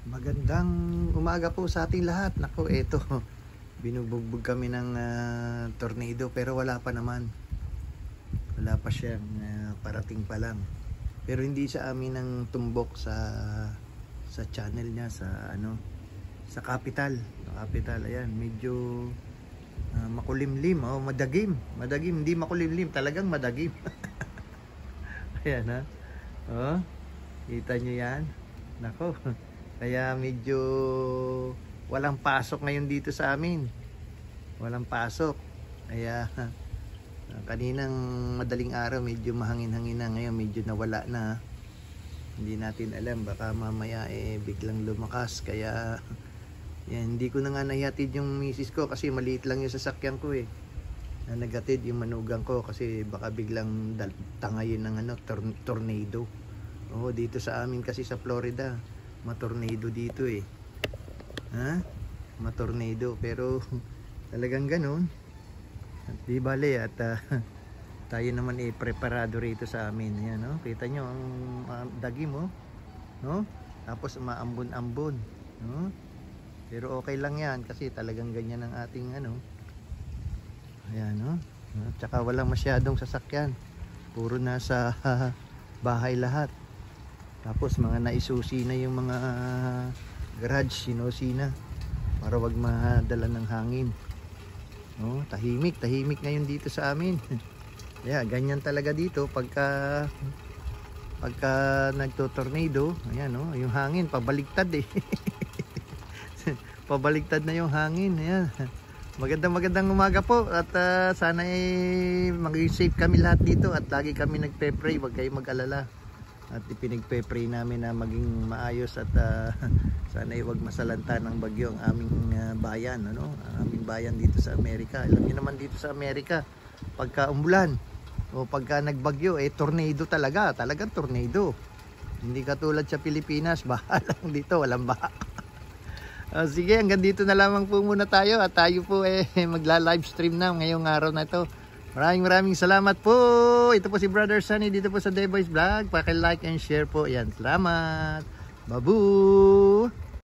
Magandang umaga po sa ating lahat. Nako, eto, binubugbog kami ng tornado pero wala pa naman. Wala pa siyang parating pa lang. Pero hindi sa amin ang tumbok sa channel niya sa sa capital. Sa capital, ayan, medyo makulimlim, madagim. Madagim, hindi makulimlim, talagang madagim. Ayan ha. Oh, kita nyo yan. Nako. Kaya medyo walang pasok ngayon dito sa amin. Walang pasok. Kaya kaninang madaling araw medyo mahangin-hangin na. Ngayon medyo nawala na. Hindi natin alam. Baka mamaya biglang lumakas. Kaya yan, hindi ko na nga nahihatid yung misis ko kasi maliit lang yung sasakyan ko nagatid yung manugang ko kasi baka biglang tangayin ng tornado. Dito sa amin kasi sa Florida matornado dito matornado, pero talagang ganun at di bale at tayo naman preparado rito sa amin. Yan, kita nyo ang dagim no? Tapos umaambon-ambon, no? Pero okay lang yan kasi talagang ganyan ang ating ayan, tsaka walang masyadong sasakyan, puro nasa bahay lahat. Tapos mga naisusi na yung mga garage, sinusi na para wag madala ng hangin. Tahimik ngayon dito sa amin. Yeah, ganyan talaga dito pagka nagto-tornado. Ayan, yung hangin pabaliktad pabaliktad na yung hangin. Ayan. Magandang umaga po at sana maging safe kami lahat dito at lagi kami nagpe-pray, wag kayong mag-alala. At ipinagpe-pray namin na maging maayos at sana wag masalanta ng bagyo ang aming bayan, ang aming bayan dito sa Amerika. Alam niyo naman dito sa Amerika, pagka umulan o pagka nagbagyo, tornado talagang tornado. Hindi katulad sa Pilipinas, baha lang dito, walang baha. Sige, hanggang dito na lamang po muna tayo at tayo po magla-live stream na ngayong araw na ito. Maraming salamat po. Ito po si Brother Sunny dito po sa Dayboys Vlog. Paki-like and share po. Yan, salamat. Babu.